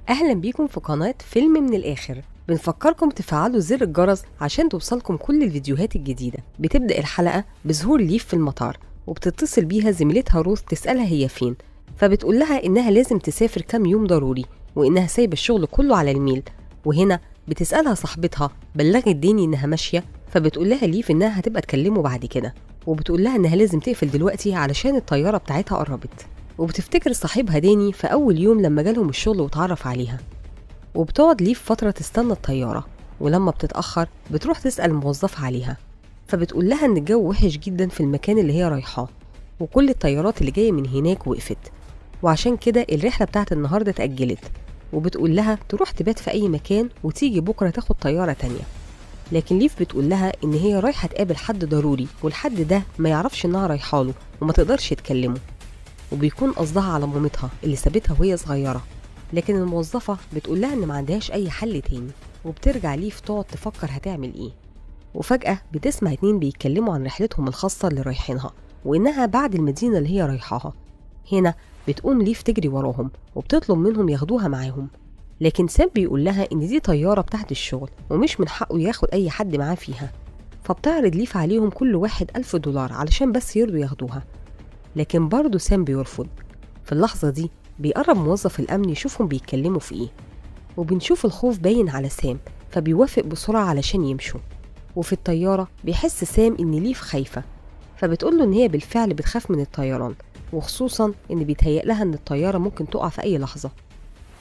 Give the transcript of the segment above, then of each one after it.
أهلا بيكم في قناة فيلم من الآخر. بنفكركم تفعلوا زر الجرس عشان توصلكم كل الفيديوهات الجديدة. بتبدأ الحلقة بظهور ليف في المطار، وبتتصل بيها زميلتها روث تسألها هي فين، فبتقول لها إنها لازم تسافر كام يوم ضروري وإنها سايبة الشغل كله على الميل. وهنا بتسألها صاحبتها بلغت داني إنها ماشية، فبتقول لها ليف إنها هتبقى تكلمه بعد كده، وبتقول لها إنها لازم تقفل دلوقتي علشان الطيارة بتاعتها قربت. وبتفتكر صاحبها داني في أول يوم لما جالهم الشغل وتعرف عليها. وبتقعد ليف فترة تستنى الطيارة، ولما بتتأخر بتروح تسأل الموظفة عليها، فبتقول لها إن الجو وحش جدا في المكان اللي هي رايحاه، وكل الطيارات اللي جاية من هناك وقفت، وعشان كده الرحلة بتاعت النهاردة اتأجلت. وبتقول لها تروح تبات في أي مكان وتيجي بكرة تاخد طيارة تانية. لكن ليف بتقول لها إن هي رايحة تقابل حد ضروري، والحد ده ما يعرفش إنها رايحاله وما تقدرش تكلمه، وبيكون قصدها على مامتها اللي سابتها وهي صغيرة. لكن الموظفة بتقول لها إن ما عندهاش أي حل تاني، وبترجع ليف تقعد تفكر هتعمل إيه. وفجأة بتسمع اتنين بيتكلموا عن رحلتهم الخاصة اللي رايحينها، وإنها بعد المدينة اللي هي رايحاها. هنا بتقوم ليف تجري وراهم وبتطلب منهم ياخدوها معاهم، لكن سام بيقول لها إن دي طيارة بتاعت الشغل ومش من حقه ياخد أي حد معاه فيها. فبتعرض ليف عليهم كل واحد $1000 علشان بس يرضوا ياخدوها، لكن برضه سام بيرفض. في اللحظة دي بيقرب موظف الأمن يشوفهم بيتكلموا في إيه، وبنشوف الخوف باين على سام، فبيوافق بسرعة علشان يمشوا. وفي الطيارة بيحس سام إن ليف خايفة، فبتقوله إن هي بالفعل بتخاف من الطيران، وخصوصا إن بيتهيأ لها إن الطيارة ممكن تقع في أي لحظة.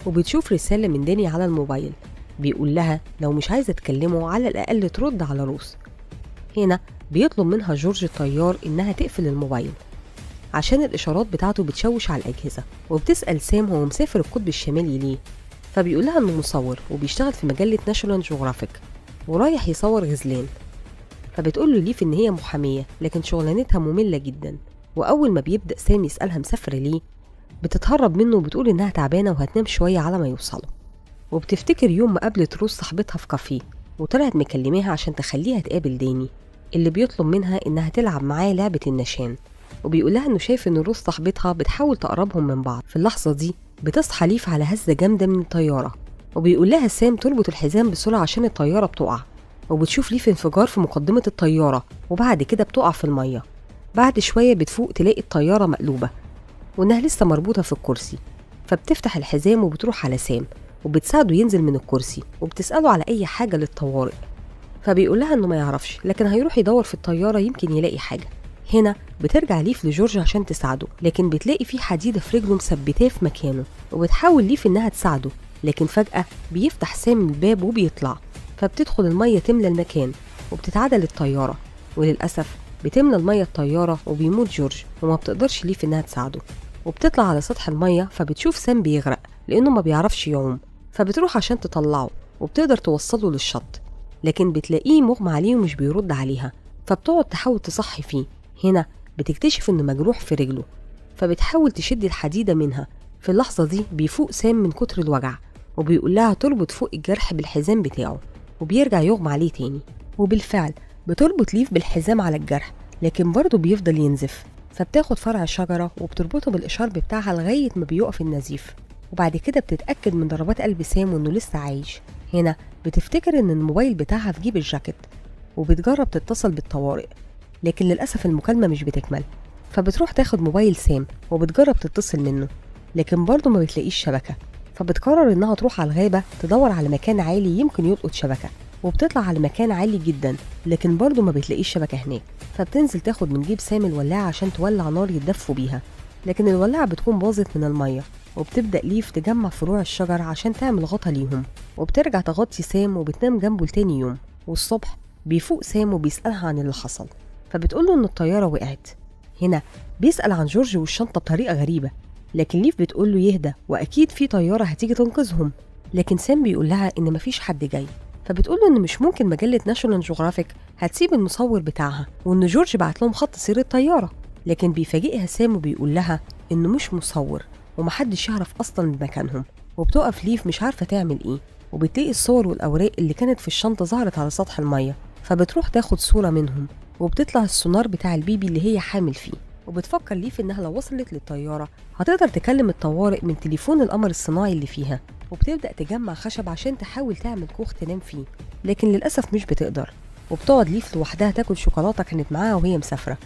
وبتشوف رسالة من داني على الموبايل بيقول لها لو مش عايزة تكلمه على الأقل ترد على روث. هنا بيطلب منها جورج الطيار إنها تقفل الموبايل عشان الإشارات بتاعته بتشوش على الأجهزة. وبتسأل سام هو مسافر القطب الشمالي ليه، فبيقولها إنه مصور وبيشتغل في مجلة ناشونال جيوغرافيك ورايح يصور غزلان. فبتقوله ليف إن هي محامية لكن شغلانتها مملة جدا. وأول ما بيبدأ سام يسألها مسافرة ليه، بتتهرب منه وبتقول إنها تعبانة وهتنام شوية على ما يوصلوا. وبتفتكر يوم ما قابلت روث صاحبتها في كافيه، وطلعت مكلماها عشان تخليها تقابل داني اللي بيطلب منها إنها تلعب معاه لعبة النشان، وبيقولها إنه شايف إن روث صاحبتها بتحاول تقربهم من بعض. في اللحظة دي بتصحى ليف على هزة جامدة من الطيارة، وبيقولها سام تربط الحزام بسرعة عشان الطيارة بتقع. وبتشوف ليف انفجار في مقدمة الطيارة، وبعد كده بتقع في المية. بعد شوية بتفوق تلاقي الطيارة مقلوبة وإنها لسه مربوطة في الكرسي، فبتفتح الحزام وبتروح على سام وبتساعده ينزل من الكرسي، وبتسأله على أي حاجة للطوارئ، فبيقولها إنه ما يعرفش لكن هيروح يدور في الطيارة يمكن يلاقي حاجة. هنا بترجع ليف لجورج عشان تساعده، لكن بتلاقي فيه حديدة في رجله مثبتاه في مكانه، وبتحاول ليف إنها تساعده، لكن فجأة بيفتح سام الباب وبيطلع، فبتدخل المية تملى المكان وبتتعدل الطيارة، وللأسف بتملى المية الطيارة وبيموت جورج، وما بتقدرش ليف إنها تساعده. وبتطلع على سطح المية فبتشوف سام بيغرق لأنه ما بيعرفش يعوم، فبتروح عشان تطلعه وبتقدر توصله للشط، لكن بتلاقيه مغمى عليه ومش بيرد عليها، فبتقعد تحاول تصحي فيه. هنا بتكتشف إنه مجروح في رجله، فبتحاول تشد الحديدة منها. في اللحظة دي بيفوق سام من كتر الوجع، وبيقول لها تربط فوق الجرح بالحزام بتاعه، وبيرجع يغمى عليه تاني. وبالفعل بتربط ليف بالحزام على الجرح، لكن برضه بيفضل ينزف، فبتاخد فرع شجرة وبتربطه بالإشارب بتاعها لغاية ما بيقف النزيف. وبعد كده بتتأكد من ضربات قلب سام وإنه لسه عايش. هنا بتفتكر إن الموبايل بتاعها في جيب الجاكيت، وبتجرب تتصل بالطوارئ، لكن للأسف المكالمة مش بتكمل، فبتروح تاخد موبايل سام وبتجرب تتصل منه، لكن برضه ما بتلاقيش شبكة، فبتقرر إنها تروح على الغابة تدور على مكان عالي يمكن يلقط شبكة. وبتطلع على مكان عالي جدا لكن برضه ما بتلاقيش شبكة هناك، فبتنزل تاخد من جيب سام الولاعة عشان تولع نار يتدفوا بيها، لكن الولاعة بتكون باظت من المية. وبتبدأ ليف تجمع فروع الشجر عشان تعمل غطا ليهم، وبترجع تغطي سام وبتنام جنبه لتاني يوم. والصبح بيفوق سام وبيسألها عن اللي حصل، فبتقوله إن الطيارة وقعت. هنا بيسأل عن جورج والشنطة بطريقة غريبة، لكن ليف بتقوله يهدى وأكيد في طيارة هتيجي تنقذهم، لكن سام بيقول لها إن مفيش حد جاي، فبتقوله إن مش ممكن مجلة ناشونال جيوغرافيك هتسيب المصور بتاعها، وإن جورج بعت لهم خط سير الطيارة. لكن بيفاجئها سام وبيقول لها إنه مش مصور ومحدش يعرف أصلا مكانهم. وبتقف ليف مش عارفة تعمل إيه، وبتلاقي الصور والأوراق اللي كانت في الشنطة ظهرت على سطح المية، فبتروح تاخد صورة منهم، وبتطلع السونار بتاع البيبي اللي هي حامل فيه. وبتفكر ليف إنها لو وصلت للطيارة هتقدر تكلم الطوارئ من تليفون القمر الصناعي اللي فيها، وبتبدأ تجمع خشب عشان تحاول تعمل كوخ تنام فيه، لكن للأسف مش بتقدر. وبتقعد ليف لوحدها تاكل شوكولاتة كانت معاها وهي مسافرة،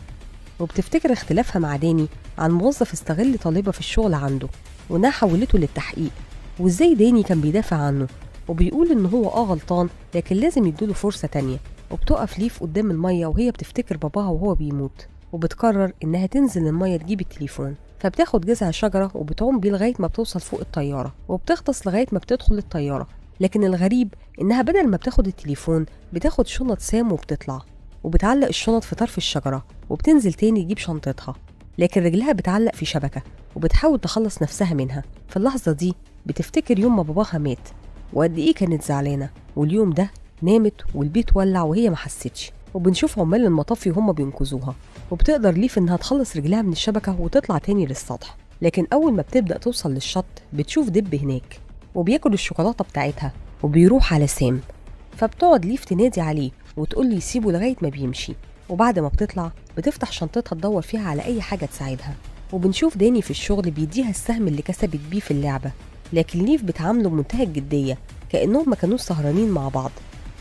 وبتفتكر اختلافها مع داني عن موظف استغل طالبة في الشغل عنده وإنها حولته للتحقيق، وإزاي داني كان بيدافع عنه وبيقول إن هو غلطان لكن لازم يدوله فرصة تانية. وبتقف ليف قدام المية وهي بتفتكر باباها وهو بيموت، وبتقرر إنها تنزل المية تجيب التليفون. فبتاخد جذع شجرة وبتعوم بيه لغاية ما بتوصل فوق الطيارة، وبتغطس لغاية ما بتدخل الطيارة. لكن الغريب إنها بدل ما بتاخد التليفون بتاخد شنط سام وبتطلع، وبتعلق الشنط في طرف الشجرة وبتنزل تاني تجيب شنطتها، لكن رجلها بتعلق في شبكة وبتحاول تخلص نفسها منها. في اللحظة دي بتفتكر يوم ما باباها مات وقد إيه كانت زعلانة، واليوم ده نامت والبيت ولع وهي ما حستش. وبنشوف عمال المطافي وهم بينقذوها، وبتقدر ليف إنها تخلص رجلها من الشبكة وتطلع تاني للسطح. لكن أول ما بتبدأ توصل للشط بتشوف دب هناك وبياكل الشوكولاتة بتاعتها وبيروح على سام. فبتقعد ليف تنادي عليه وتقول لي يسيبه لغاية ما بيمشي. وبعد ما بتطلع بتفتح شنطتها تدور فيها على أي حاجة تساعدها. وبنشوف داني في الشغل بيديها السهم اللي كسبت بيه في اللعبة، لكن ليف بتعامله بمنتهى الجدية كأنهم ما كانوش سهرانين مع بعض.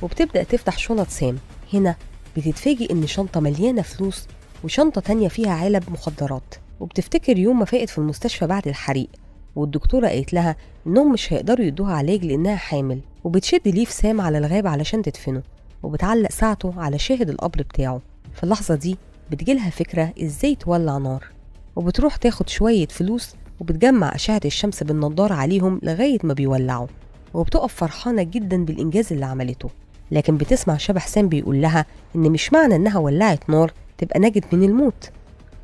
وبتبدأ تفتح شنط سام. هنا بتتفاجئ إن شنطة مليانة فلوس وشنطة تانية فيها علب مخدرات. وبتفتكر يوم ما فاقت في المستشفى بعد الحريق والدكتورة قالت لها إنهم مش هيقدروا يدوها علاج لأنها حامل. وبتشد ليف سام على الغاب علشان تدفنه، وبتعلق ساعته على شاهد القبر بتاعه. في اللحظة دي بتجيلها فكرة إزاي تولع نار، وبتروح تاخد شوية فلوس وبتجمع أشعة الشمس بالنضارة عليهم لغاية ما بيولعوا. وبتقف فرحانة جدا بالإنجاز اللي عملته، لكن بتسمع شبح سام بيقول لها إن مش معنى إنها ولعت نار تبقى نجت من الموت.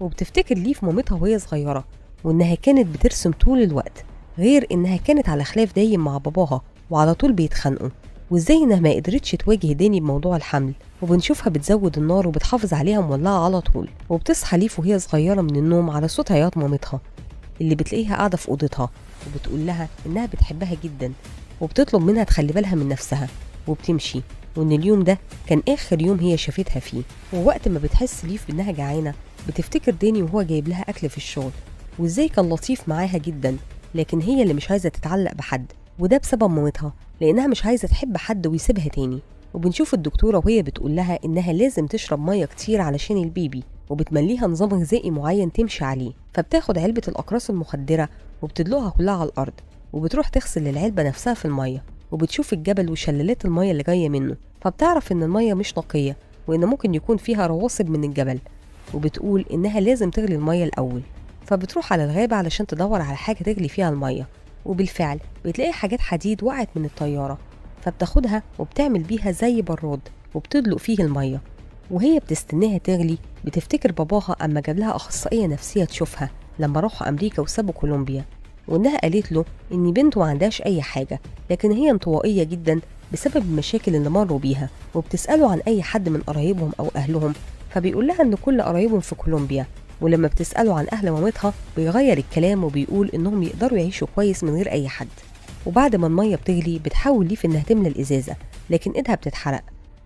وبتفتكر ليف مامتها وهي صغيرة وإنها كانت بترسم طول الوقت، غير إنها كانت على خلاف دايم مع باباها وعلى طول بيتخانقوا، وإزاي إنها ما قدرتش تواجه داني بموضوع الحمل. وبنشوفها بتزود النار وبتحافظ عليها مولعة على طول. وبتصحى ليف وهي صغيرة من النوم على صوت عياط مامتها اللي بتلاقيها قاعدة في أوضتها، وبتقول لها إنها بتحبها جدا وبتطلب منها تخلي بالها من نفسها. وبتمشي، وإن اليوم ده كان آخر يوم هي شافتها فيه. ووقت ما بتحس ليف بإنها جعانة بتفتكر داني وهو جايب لها أكل في الشغل وإزاي كان لطيف معاها جدا، لكن هي اللي مش عايزة تتعلق بحد، وده بسبب مامتها لأنها مش عايزة تحب حد ويسيبها تاني. وبنشوف الدكتورة وهي بتقول لها إنها لازم تشرب مية كتير علشان البيبي، وبتمليها نظام غذائي معين تمشي عليه. فبتاخد علبة الأقراص المخدرة وبتدلقها كلها على الأرض، وبتروح تغسل العلبة نفسها في المية. وبتشوف الجبل وشلالات المية اللي جاية منه، فبتعرف إن المية مش نقية وإن ممكن يكون فيها رواسب من الجبل. وبتقول إنها لازم تغلي المية الأول، فبتروح على الغابة علشان تدور على حاجة تغلي فيها المية. وبالفعل بتلاقي حاجات حديد وقعت من الطيارة، فبتاخدها وبتعمل بيها زي براد وبتدلق فيه المية. وهي بتستناها تغلي بتفتكر باباها أما جاب لها أخصائية نفسية تشوفها لما راحوا أمريكا وسابوا كولومبيا، وإنها قالت له إن بنته ما عندهاش أي حاجة لكن هي انطوائية جدا بسبب المشاكل اللي مروا بيها. وبتسأله عن أي حد من قرايبهم أو أهلهم، فبيقول لها إن كل قرايبهم في كولومبيا. ولما بتسأله عن أهل مامتها بيغير الكلام وبيقول إنهم يقدروا يعيشوا كويس من غير أي حد. وبعد ما المية بتغلي بتحاول ليف إنها تملى الإزازة لكن إيدها بتتحرق،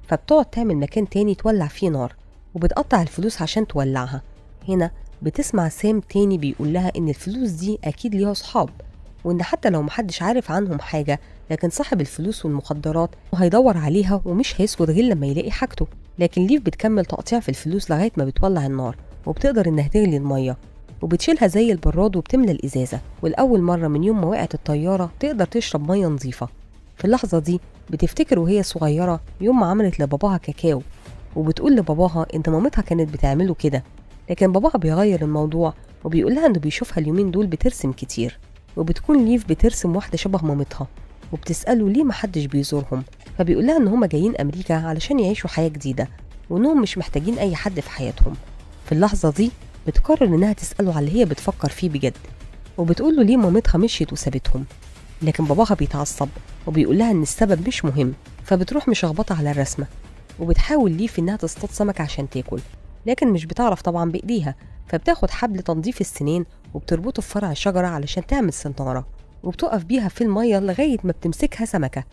فبتقعد تعمل مكان تاني تولع فيه نار وبتقطع الفلوس عشان تولعها. هنا بتسمع سام تاني بيقول لها إن الفلوس دي أكيد ليها صحاب، وإن حتى لو محدش عارف عنهم حاجة لكن صاحب الفلوس والمخدرات هيدور عليها ومش هيسكت غير لما يلاقي حاجته. لكن ليف بتكمل تقطيع في الفلوس لغاية ما بتولع النار وبتقدر إنها تغلي المية، وبتشيلها زي البراد وبتملى الإزازة. والأول مرة من يوم ما وقعت الطيارة تقدر تشرب مية نظيفة. في اللحظة دي بتفتكر وهي صغيرة يوم ما عملت لباباها كاكاو، وبتقول لباباها إن مامتها كانت بتعمله كده، لكن باباها بيغير الموضوع وبيقول لها إنه بيشوفها اليومين دول بترسم كتير. وبتكون ليف بترسم واحدة شبه مامتها وبتسأله ليه محدش بيزورهم، فبيقول لها إن هما جايين أمريكا علشان يعيشوا حياة جديدة وإنهم مش محتاجين أي حد في حياتهم. في اللحظة دي بتقرر إنها تسأله على اللي هي بتفكر فيه بجد، وبتقول له ليه مامتها مشيت وسابتهم. لكن باباها بيتعصب وبيقول لها إن السبب مش مهم، فبتروح مشخبطة على الرسمة. وبتحاول ليف إنها تصطاد سمك عشان تاكل، لكن مش بتعرف طبعا بإيديها، فبتاخد حبل تنظيف السنين وبتربطه في فرع شجرة علشان تعمل سنارة، وبتقف بيها في المية لغاية ما بتمسكها سمكة.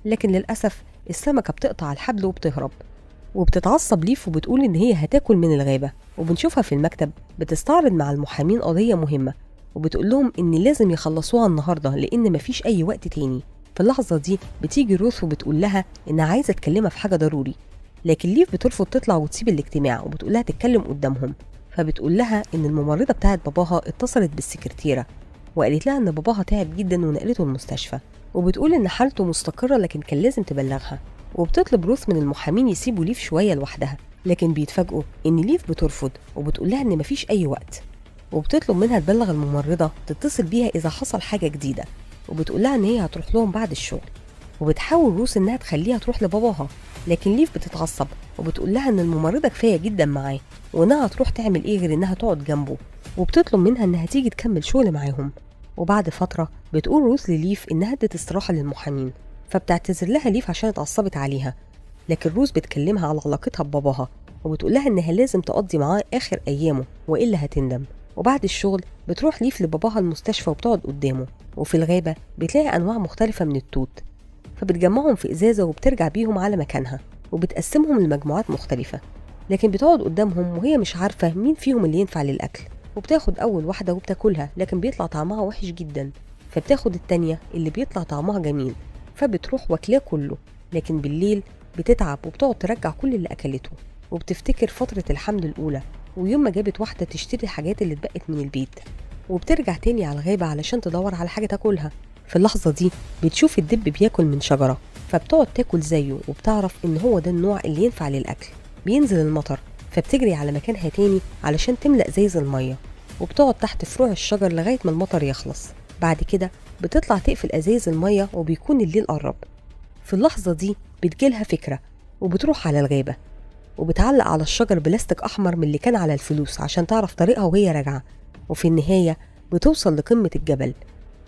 لكن للأسف السمكة بتقطع الحبل وبتهرب، وبتتعصب ليف وبتقول إن هي هتاكل من الغابة. وبنشوفها في المكتب بتستعرض مع المحامين قضية مهمة، وبتقول لهم إن لازم يخلصوها النهاردة لأن مفيش أي وقت تاني. في اللحظة دي بتيجي روث وبتقول لها إنها عايزة تكلمها في حاجة ضروري، لكن ليف بترفض تطلع وتسيب الاجتماع وبتقول لها تتكلم قدامهم. فبتقول لها إن الممرضة بتاعت باباها اتصلت بالسكرتيرة وقالت لها إن باباها تعب جدا ونقلته المستشفى، وبتقول إن حالته مستقرة لكن كان لازم تبلغها. وبتطلب روث من المحامين يسيبوا ليف شوية لوحدها، لكن بيتفاجئوا إن ليف بترفض وبتقول لها إن مفيش أي وقت، وبتطلب منها تبلغ الممرضة تتصل بيها إذا حصل حاجة جديدة، وبتقول لها إن هي هتروح لهم بعد الشغل. وبتحاول روث إنها تخليها تروح لباباها، لكن ليف بتتعصب وبتقول لها إن الممرضة كفاية جدا معاه وإنها هتروح تعمل إيه غير إنها تقعد جنبه، وبتطلب منها إنها تيجي تكمل شغل معاهم. وبعد فترة بتقول روث لليف إنها ادت استراحة للمحامين، فبتعتذر لها ليف عشان اتعصبت عليها، لكن روث بتكلمها على علاقتها بباباها وبتقول لها إنها لازم تقضي معاه آخر أيامه وإلا هتندم. وبعد الشغل بتروح ليف لباباها المستشفى وبتقعد قدامه، وفي الغابة بتلاقي أنواع مختلفة من التوت، فبتجمعهم في إزازة وبترجع بيهم على مكانها وبتقسمهم لمجموعات مختلفة، لكن بتقعد قدامهم وهي مش عارفة مين فيهم اللي ينفع للأكل. وبتاخد أول واحدة وبتاكلها لكن بيطلع طعمها وحش جدا، فبتاخد التانية اللي بيطلع طعمها جميل فبتروح واكلاه كله. لكن بالليل بتتعب وبتقعد ترجع كل اللي أكلته، وبتفتكر فترة الحمل الأولى ويوم ما جابت واحدة تشتري الحاجات اللي اتبقت من البيت، وبترجع تاني على الغابة علشان تدور على حاجة تاكلها. في اللحظة دي بتشوف الدب بياكل من شجرة، فبتقعد تاكل زيه وبتعرف إن هو ده النوع اللي ينفع للأكل. بينزل المطر فبتجري على مكانها تاني علشان تملأ زيز المية، وبتقعد تحت فروع الشجر لغاية ما المطر يخلص. بعد كده بتطلع تقفل أزايز المية وبيكون الليل قرب. في اللحظة دي بتجيلها فكرة وبتروح على الغابة وبتعلق على الشجر بلاستيك أحمر من اللي كان على الفلوس عشان تعرف طريقها وهي راجعة. وفي النهاية بتوصل لقمة الجبل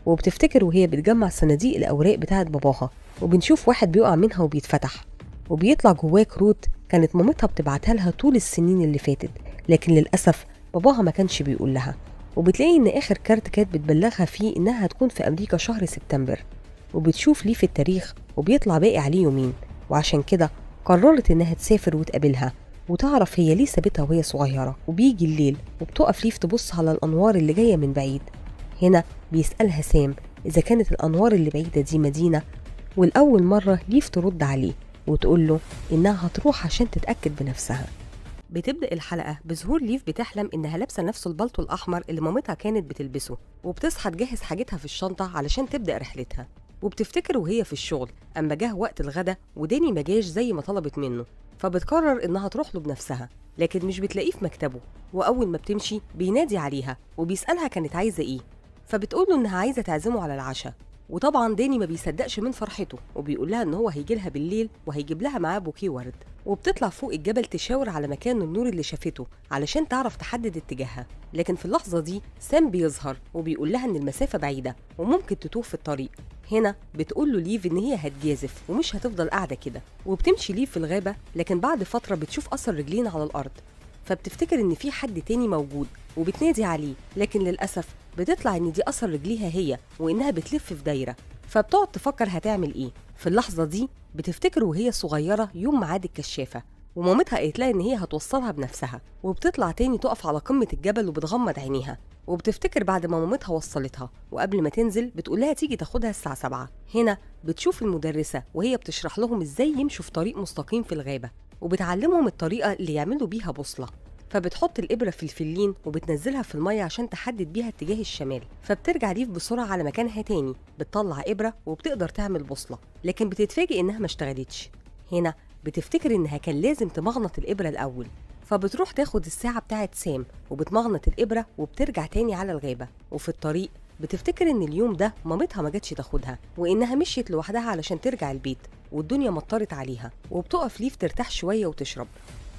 وبتفتكر وهي بتجمع صناديق الأوراق بتاعت باباها، وبنشوف واحد بيقع منها وبيتفتح وبيطلع جواه كروت كانت مامتها بتبعتها لها طول السنين اللي فاتت، لكن للأسف باباها ما كانش بيقول لها. وبتلاقي إن آخر كارت كانت بتبلغها فيه إنها هتكون في أمريكا شهر سبتمبر، وبتشوف ليه في التاريخ وبيطلع باقي عليه يومين، وعشان كده قررت إنها تسافر وتقابلها وتعرف هي ليه سابتها وهي صغيرة. وبيجي الليل وبتقف ليف تبص على الأنوار اللي جاية من بعيد. هنا بيسألها سام إذا كانت الأنوار اللي بعيدة دي مدينة، والأول مرة ليف ترد عليه وتقول له إنها هتروح عشان تتأكد بنفسها. بتبدأ الحلقة بظهور ليف بتحلم إنها لابسة نفس البلطو الأحمر اللي مامتها كانت بتلبسه، وبتصحى تجهز حاجتها في الشنطة علشان تبدأ رحلتها. وبتفتكر وهي في الشغل أما جه وقت الغدا وداني مجاش زي ما طلبت منه، فبتقرر إنها تروح له بنفسها، لكن مش بتلاقيه في مكتبه. وأول ما بتمشي بينادي عليها وبيسألها كانت عايزة إيه، فبتقوله إنها عايزة تعزمه على العشاء. وطبعا داني ما بيصدقش من فرحته وبيقول لها إن هو هيجي لها بالليل وهيجيب لها معاه بوكيه ورد. وبتطلع فوق الجبل تشاور على مكان النور اللي شافته علشان تعرف تحدد اتجاهها، لكن في اللحظة دي سام بيظهر وبيقول لها إن المسافة بعيدة وممكن تتوه في الطريق. هنا بتقول له ليف إن هي هتجازف ومش هتفضل قاعدة كده، وبتمشي ليف في الغابة، لكن بعد فترة بتشوف أثر رجلين على الأرض، فبتفتكر إن في حد تاني موجود وبتنادي عليه، لكن للأسف بتطلع إن دي أثر رجليها هي وإنها بتلف في دايرة. فبتقعد تفكر هتعمل إيه. في اللحظة دي بتفتكر وهي صغيرة يوم ميعاد الكشافة ومامتها قالت لها إن هي هتوصلها بنفسها، وبتطلع تاني تقف على قمة الجبل وبتغمض عينيها. وبتفتكر بعد ما مامتها وصلتها وقبل ما تنزل بتقول لها تيجي تاخدها الساعة 7. هنا بتشوف المدرسة وهي بتشرح لهم إزاي يمشوا في طريق مستقيم في الغابة، وبتعلمهم الطريقة اللي يعملوا بيها بوصلة. فبتحط الإبرة في الفلين وبتنزلها في المية عشان تحدد بيها اتجاه الشمال. فبترجع ليف بسرعة على مكانها تاني، بتطلع إبرة وبتقدر تعمل بوصلة، لكن بتتفاجئ إنها ما اشتغلتش. هنا بتفتكر إنها كان لازم تمغنط الإبرة الأول، فبتروح تاخد الساعة بتاعة سام وبتمغنط الإبرة وبترجع تاني على الغابة. وفي الطريق بتفتكر إن اليوم ده مامتها ما جاتش تاخدها وإنها مشيت لوحدها علشان ترجع البيت والدنيا مطرت عليها، وبتقف ليف ترتاح شوية وتشرب.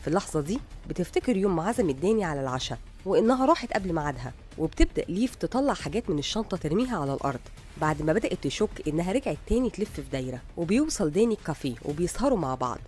في اللحظة دي بتفتكر يوم ما عزمت داني على العشاء وإنها راحت قبل ميعادها، وبتبدأ ليف تطلع حاجات من الشنطة ترميها على الأرض بعد ما بدأت تشك إنها رجعت تاني تلف في دايرة. وبيوصل داني الكافيه وبيسهروا مع بعض،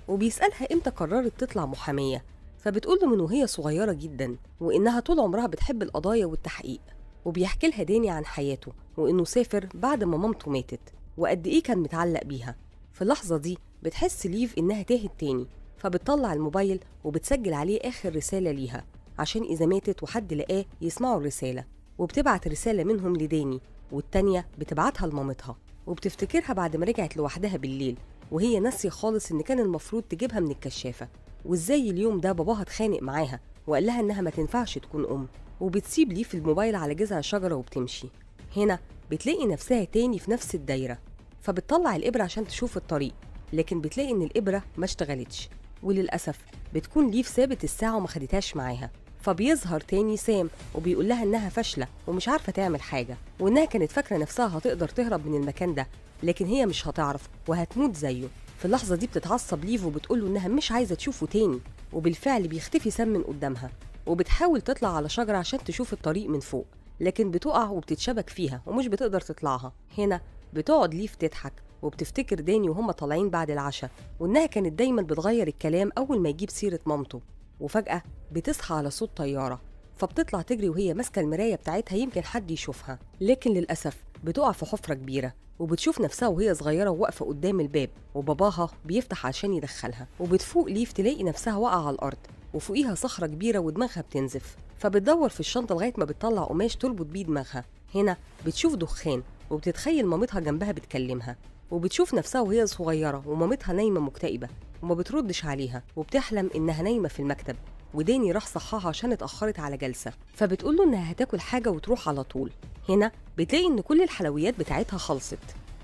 وبيسألها إمتى قررت تطلع محامية، فبتقول له من وهي صغيرة جدا وإنها طول عمرها بتحب القضايا والتحقيق. وبيحكي لها داني عن حياته وإنه سافر بعد ما مامته ماتت وقد إيه كان متعلق بيها. في اللحظة دي بتحس ليف إنها تاهت تاني، فبتطلع الموبايل وبتسجل عليه آخر رسالة ليها عشان إذا ماتت وحد لقاه يسمعوا الرسالة. وبتبعت رسالة منهم لداني، والتانية بتبعتها لمامتها، وبتفتكرها بعد ما رجعت لوحدها بالليل وهي ناسية خالص إن كان المفروض تجيبها من الكشافة، وإزاي اليوم ده باباها اتخانق معاها وقال لها إنها ما تنفعش تكون أم. وبتسيب ليف الموبايل على جذع شجرة وبتمشي. هنا بتلاقي نفسها تاني في نفس الدايرة، فبتطلع الإبرة عشان تشوف الطريق، لكن بتلاقي إن الإبرة ما اشتغلتش، وللأسف بتكون ليف سابت الساعة وما خدتهاش معاها. فبيظهر تاني سام وبيقول لها إنها فاشلة ومش عارفة تعمل حاجة، وإنها كانت فاكرة نفسها هتقدر تهرب من المكان ده، لكن هي مش هتعرف وهتموت زيه. في اللحظة دي بتتعصب ليف وبتقوله إنها مش عايزة تشوفه تاني، وبالفعل بيختفي سام من قدامها، وبتحاول تطلع على شجرة عشان تشوف الطريق من فوق، لكن بتقع وبتتشبك فيها ومش بتقدر تطلعها. هنا بتقعد ليف تضحك وبتفتكر داني وهم طالعين بعد العشاء، وإنها كانت دايما بتغير الكلام أول ما يجيب سيرة مامته. وفجأة بتصحى على صوت طيارة، فبتطلع تجري وهي ماسكة المراية بتاعتها يمكن حد يشوفها، لكن للأسف بتقع في حفرة كبيرة، وبتشوف نفسها وهي صغيرة وواقفة قدام الباب وباباها بيفتح عشان يدخلها. وبتفوق ليف تلاقي نفسها واقعة على الأرض وفوقيها صخرة كبيرة ودماغها بتنزف، فبتدور في الشنطة لغاية ما بتطلع قماش تربط بيه دماغها. هنا بتشوف دخان وبتتخيل مامتها جنبها بتكلمها، وبتشوف نفسها وهي صغيرة ومامتها نايمة مكتئبة وما بتردش عليها، وبتحلم إنها نايمة في المكتب وداني راح صحاها عشان اتأخرت على جلسة، فبتقول له إنها هتاكل حاجة وتروح على طول. هنا بتلاقي إن كل الحلويات بتاعتها خلصت،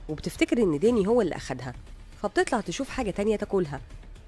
وبتفتكر إن داني هو اللي أخدها، فبتطلع تشوف حاجة تانية تاكلها،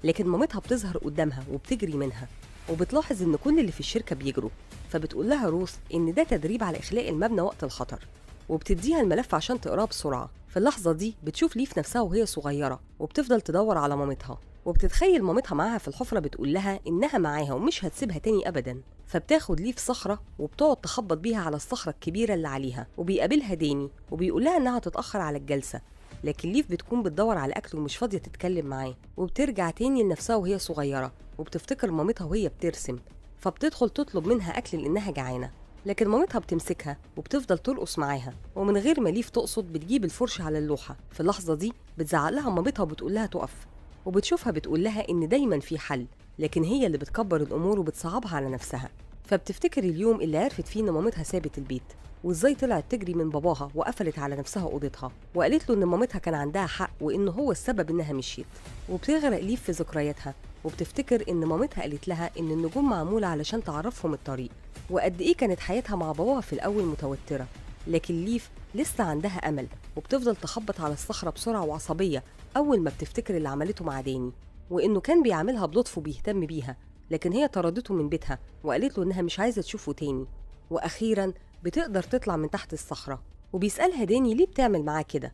لكن مامتها بتظهر قدامها وبتجري منها، وبتلاحظ إن كل اللي في الشركة بيجروا، فبتقول لها روث إن ده تدريب على إخلاء المبنى وقت الخطر، وبتديها الملف عشان تقراه بسرعة. في اللحظة دي بتشوف ليف نفسها وهي صغيرة وبتفضل تدور على مامتها، وبتتخيل مامتها معاها في الحفرة بتقول لها إنها معاها ومش هتسيبها تاني أبدا. فبتاخد ليف صخرة وبتقعد تخبط بيها على الصخرة الكبيرة اللي عليها، وبيقابلها داني وبيقول لها إنها تتأخر على الجلسة، لكن ليف بتكون بتدور على أكل ومش فاضية تتكلم معاه. وبترجع تاني لنفسها وهي صغيرة وبتفتكر مامتها وهي بترسم، فبتدخل تطلب منها أكل لأنها جعانة، لكن مامتها بتمسكها وبتفضل ترقص معاها، ومن غير ما ليف تقصد بتجيب الفرشة على اللوحة. في اللحظة دي بتزعق لها مامتها وبتقول لها تقف، وبتشوفها بتقول لها إن دايما في حل، لكن هي اللي بتكبر الأمور وبتصعبها على نفسها. فبتفتكر اليوم اللي عرفت فيه إن مامتها سابت البيت، وإزاي طلعت تجري من باباها وقفلت على نفسها أوضتها وقالت له إن مامتها كان عندها حق وإنه هو السبب إنها مشيت. وبتغرق ليف في ذكرياتها وبتفتكر إن مامتها قالت لها إن النجوم معمولة علشان تعرفهم الطريق، وقد إيه كانت حياتها مع باباها في الأول متوترة، لكن ليف لسه عندها أمل وبتفضل تخبط على الصخرة بسرعة وعصبية أول ما بتفتكر اللي عملته مع داني، وإنه كان بيعاملها بلطف وبيهتم بيها، لكن هي طردته من بيتها وقالت له إنها مش عايزة تشوفه تاني. وأخيرا بتقدر تطلع من تحت الصخرة، وبيسألها داني ليه بتعمل معاه كده،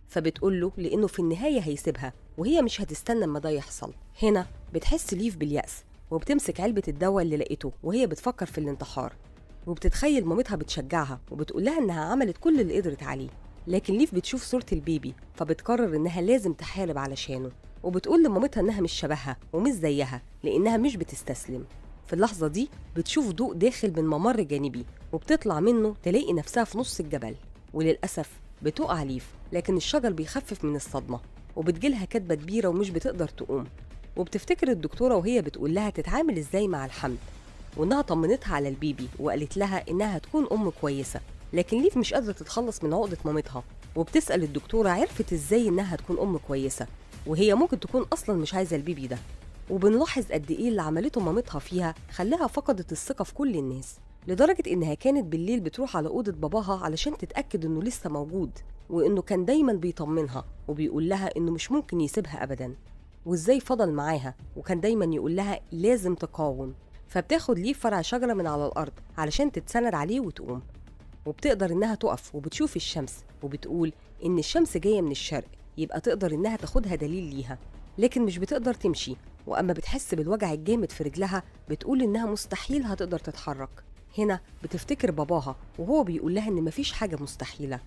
فبتقول له لأنه في النهاية هيسيبها وهي مش هتستنى اما ده يحصل. هنا بتحس ليف باليأس وبتمسك علبة الدواء اللي لقيته وهي بتفكر في الانتحار، وبتتخيل مامتها بتشجعها وبتقول لها إنها عملت كل اللي قدرت عليه، لكن ليف بتشوف صورة البيبي فبتقرر إنها لازم تحارب علشانه، وبتقول لمامتها إنها مش شبهها ومش زيها لأنها مش بتستسلم. في اللحظة دي بتشوف ضوء داخل من ممر جانبي وبتطلع منه تلاقي نفسها في نص الجبل، وللأسف بتقع ليف، لكن الشجر بيخفف من الصدمة وبتجيلها كدبة كبيرة ومش بتقدر تقوم. وبتفتكر الدكتورة وهي بتقول لها تتعامل ازاي مع الحمل، وانها طمنتها على البيبي وقالت لها انها هتكون ام كويسة، لكن ليف مش قادرة تتخلص من عقدة مامتها، وبتسأل الدكتورة عرفت ازاي انها هتكون ام كويسة وهي ممكن تكون اصلا مش عايزة البيبي ده. وبنلاحظ قد ايه اللي عملته مامتها فيها خلاها فقدت الثقة في كل الناس، لدرجة إنها كانت بالليل بتروح على أوضة باباها علشان تتأكد إنه لسه موجود، وإنه كان دايما بيطمنها وبيقول لها إنه مش ممكن يسيبها أبدا، وإزاي فضل معاها وكان دايما يقول لها لازم تقاوم. فبتاخد ليف فرع شجرة من على الأرض علشان تتسند عليه وتقوم، وبتقدر إنها تقف وبتشوف الشمس وبتقول إن الشمس جاية من الشرق، يبقى تقدر إنها تاخدها دليل ليها، لكن مش بتقدر تمشي، وأما بتحس بالوجع الجامد في رجلها بتقول إنها مستحيل هتقدر تتحرك. هنا بتفتكر باباها وهو بيقول لها إن مفيش حاجة مستحيلة،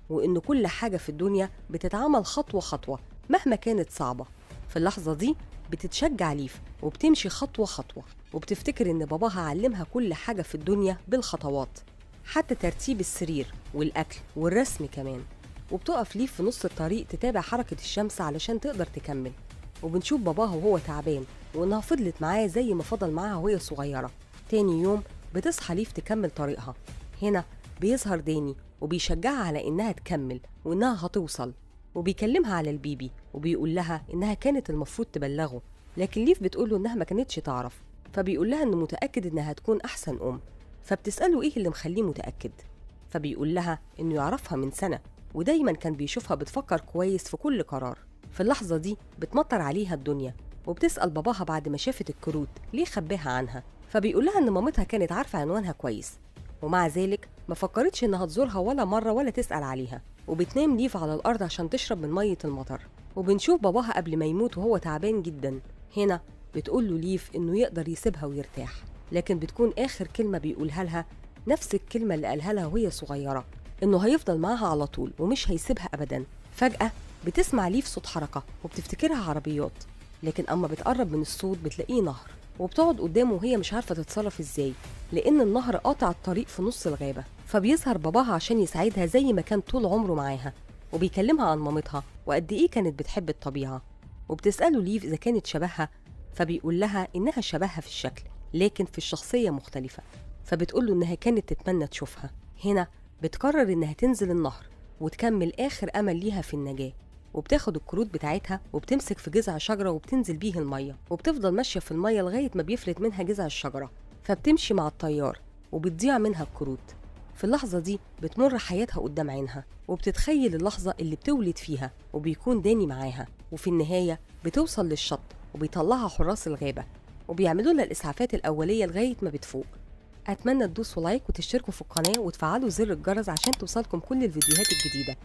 وإن كل حاجة في الدنيا بتتعمل خطوة خطوة مهما كانت صعبة. في اللحظة دي بتتشجع ليف وبتمشي خطوة خطوة، وبتفتكر إن باباها علمها كل حاجة في الدنيا بالخطوات، حتى ترتيب السرير والأكل والرسم كمان. وبتقف ليف في نص الطريق تتابع حركة الشمس علشان تقدر تكمل، وبنشوف باباها وهو تعبان وإنها فضلت معاه زي ما فضل معاها وهي صغيرة. تاني يوم بتصحى ليف تكمل طريقها. هنا بيظهر داني وبيشجعها على إنها تكمل وإنها هتوصل، وبيكلمها على البيبي وبيقول لها إنها كانت المفروض تبلغه، لكن ليف بتقوله إنها ما كانتش تعرف، فبيقول لها إنه متأكد إنها هتكون أحسن أم. فبتسأله إيه اللي مخليه متأكد، فبيقول لها إنه يعرفها من سنة ودايما كان بيشوفها بتفكر كويس في كل قرار. في اللحظة دي بتمطر عليها الدنيا، وبتسأل باباها بعد ما شافت الكروت ليه خباها عنها، فبيقول لها إن مامتها كانت عارفة عنوانها كويس، ومع ذلك ما فكرتش إنها تزورها ولا مرة ولا تسأل عليها. وبتنام ليف على الأرض عشان تشرب من مية المطر، وبنشوف باباها قبل ما يموت وهو تعبان جدا. هنا بتقول له ليف إنه يقدر يسيبها ويرتاح، لكن بتكون آخر كلمة بيقولها لها نفس الكلمة اللي قالها لها وهي صغيرة، إنه هيفضل معاها على طول ومش هيسيبها أبدا. فجأة بتسمع ليف صوت حركة وبتفتكرها عربيات، لكن أما بتقرب من الصوت بتلاقيه نهر، وبتقعد قدامه وهي مش عارفة تتصرف إزاي لأن النهر قاطع الطريق في نص الغابة. فبيظهر باباها عشان يساعدها زي ما كان طول عمره معاها، وبيكلمها عن مامتها وقد إيه كانت بتحب الطبيعة. وبتسأله ليف إذا كانت شبهها، فبيقول لها إنها شبهها في الشكل لكن في الشخصية مختلفة، فبتقوله إنها كانت تتمنى تشوفها. هنا بتقرر إنها تنزل النهر وتكمل آخر أمل ليها في النجاة، وبتاخد الكروت بتاعتها وبتمسك في جذع شجرة وبتنزل بيه المية، وبتفضل ماشية في المية لغاية ما بيفلت منها جذع الشجرة، فبتمشي مع التيار وبتضيع منها الكروت. في اللحظة دي بتمر حياتها قدام عينها، وبتتخيل اللحظة اللي بتولد فيها وبيكون داني معاها، وفي النهاية بتوصل للشط وبيطلعها حراس الغابة وبيعملوا لها الإسعافات الأولية لغاية ما بتفوق. أتمنى تدوسوا لايك وتشتركوا في القناة وتفعلوا زر الجرس عشان توصلكم كل الفيديوهات الجديدة.